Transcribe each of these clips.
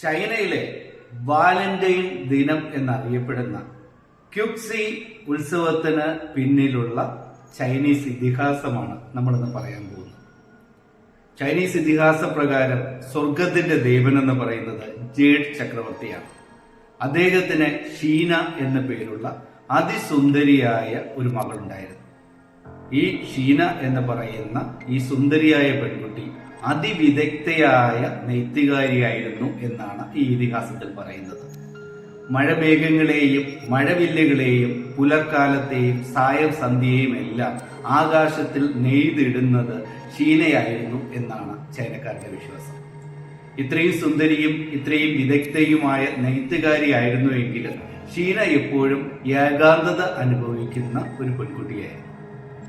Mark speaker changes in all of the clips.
Speaker 1: ചൈനയിലെ വാലന്റൈൻ ദിനം എന്നറിയപ്പെടുന്ന ക്യുക്സി ഉത്സവത്തിന് പിന്നിലുള്ള ചൈനീസ് ഇതിഹാസമാണ് നമ്മളിന്ന് പറയാൻ പോകുന്നത്. ചൈനീസ് ഇതിഹാസ പ്രകാരം സ്വർഗത്തിന്റെ ദേവൻ എന്ന് പറയുന്നത് ജേഡ് ചക്രവർത്തിയാണ്. അദ്ദേഹത്തിന് ഷീന എന്ന പേരുള്ള അതിസുന്ദരിയായ ഒരു മകളുണ്ടായിരുന്നു. ഈ ഷീന എന്ന് പറയുന്ന ഈ സുന്ദരിയായ പെൺകുട്ടി അതിവിദഗ്ധയായ നെയ്ത്തുകാരിയായിരുന്നു എന്നാണ് ഈ ഇതിഹാസത്തിൽ പറയുന്നത്. മഴമേഘങ്ങളെയും മഴവില്ലുകളെയും പുലർക്കാലത്തെയും സായം സന്ധ്യയും എല്ലാം ആകാശത്തിൽ നെയ്തിടുന്നത് ഷീനയായിരുന്നു എന്നാണ് ചൈനക്കാരുടെ വിശ്വാസം. ഇത്രയും സുന്ദരിയും ഇത്രയും വിദഗ്ധയുമായ നെയ്ത്തുകാരിയായിരുന്നുവെങ്കിലും ഷീന എപ്പോഴും ഏകാന്തത അനുഭവിക്കുന്ന ഒരു പെൺകുട്ടിയായിരുന്നു.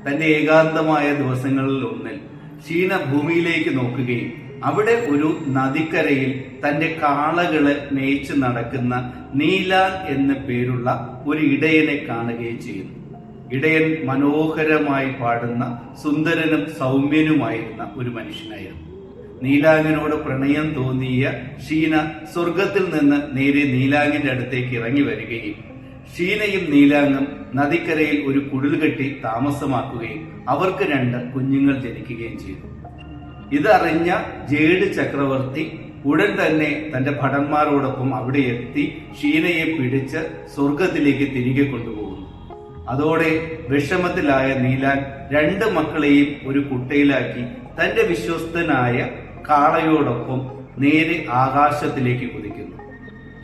Speaker 1: തന്റെ ഏകാന്തമായ ദിവസങ്ങളിൽ ഒന്നിൽ ഷീന ഭൂമിയിലേക്ക് നോക്കുകയും അവിടെ ഒരു നദിക്കരയിൽ തന്റെ കാളകളെ മേയിച്ച് നടക്കുന്ന നീലാൻ എന്ന പേരുള്ള ഒരു ഇടയനെ കാണുകയും ചെയ്യുന്നു. ഇടയൻ മനോഹരമായി പാടുന്ന സുന്ദരനും സൗമ്യനുമായിരുന്ന ഒരു മനുഷ്യനായിരുന്നു. നീലാങ്ങിനോട് പ്രണയം തോന്നിയ ഷീന സ്വർഗത്തിൽ നിന്ന് നേരെ നീലാങ്ങിന്റെ അടുത്തേക്ക് ഇറങ്ങി വരികയും ഷീനയും നീലാങ്ങും നദിക്കരയിൽ ഒരു കുടിൽ കെട്ടി താമസമാക്കുകയും അവർക്ക് 2 കുഞ്ഞുങ്ങൾ ജനിക്കുകയും ചെയ്തു. ഇതറിഞ്ഞ ജേഡ് ചക്രവർത്തി ഉടൻ തന്നെ തന്റെ ഭടന്മാരോടൊപ്പം അവിടെ എത്തി ഷീനയെ പിടിച്ച് സ്വർഗത്തിലേക്ക് തിരികെ കൊണ്ടുപോകുന്നു. അതോടെ വിഷമത്തിലായ നീലാൻ 2 മക്കളെയും ഒരു കുട്ടയിലാക്കി തന്റെ വിശ്വസ്തനായ കാളയോടൊപ്പം നേരെ ആകാശത്തിലേക്ക് കുതിക്കുന്നു.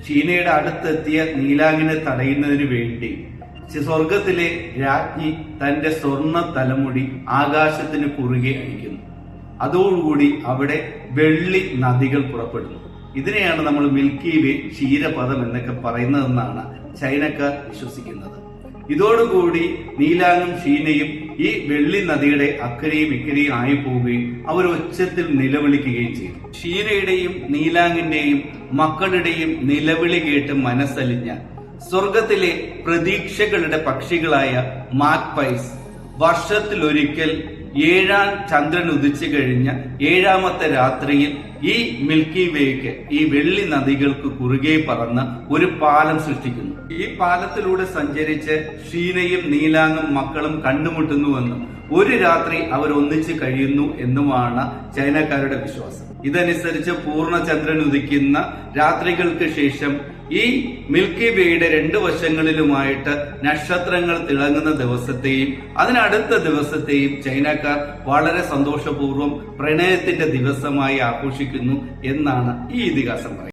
Speaker 1: ഷീനയുടെ അടുത്തെത്തിയ നീലാങ്ങിനെ തടയുന്നതിന് വേണ്ടി സ്വർഗത്തിലെ രാജ്ഞി തന്റെ സ്വർണ്ണ തലമുടി ആകാശത്തിന് കുറുകെ അണിക്കുന്നു. അതോടുകൂടി അവിടെ വെള്ളി നദികൾ പുറപ്പെടുന്നു. ഇതിനെയാണ് നമ്മൾ മിൽക്കി വേ, ക്ഷീരപഥം എന്നൊക്കെ പറയുന്നതെന്നാണ് ചൈനക്കാർ വിശ്വസിക്കുന്നത്. ഇതോടുകൂടി നീലാങ്ങും ഷീനയും ഈ വെള്ളി നദിയുടെ അക്കരയും ഇക്കരയും ആയി പോവുകയും അവർ ഒച്ചത്തിൽ നിലവിളിക്കുകയും ചെയ്തു. ഷീനയുടെയും നീലാങ്ങിന്റെയും മക്കളുടെയും നിലവിളി കേട്ട് മനസ്സലിഞ്ഞ സ്വർഗത്തിലെ പ്രതീക്ഷകളുടെ പക്ഷികളായ മാക്പൈസ് വർഷത്തിലൊരിക്കൽ 7ാം ചന്ദ്രൻ ഉദിച്ചു കഴിഞ്ഞ 7ാമത്തെ രാത്രിയിൽ ഈ മിൽക്കി വേക്ക്, ഈ വെള്ളി നദികൾക്ക് കുറുകെ പറന്ന് ഒരു പാലം സൃഷ്ടിക്കുന്നു. ഈ പാലത്തിലൂടെ സഞ്ചരിച്ച് ഷീനയും നീലാങ്ങും മക്കളും കണ്ടുമുട്ടുന്നുവെന്നും ഒരു രാത്രി അവർ ഒന്നിച്ച് കഴിയുന്നു എന്നുമാണ് ചൈനക്കാരുടെ വിശ്വാസം. ഇതനുസരിച്ച് പൂർണ്ണചന്ദ്രൻ ഉദിക്കുന്ന രാത്രികൾക്ക് ശേഷം ഈ മിൽക്കി വേയുടെ 2 വശങ്ങളിലുമായിട്ട് നക്ഷത്രങ്ങൾ തിളങ്ങുന്ന ദിവസത്തെയും അതിനടുത്ത ദിവസത്തെയും ചൈനക്കാർ വളരെ സന്തോഷപൂർവ്വം പ്രണയത്തിന്റെ ദിവസമായി ആഘോഷിക്കുന്നു എന്നാണ് ഈ ഇതിഹാസം പറയുന്നത്.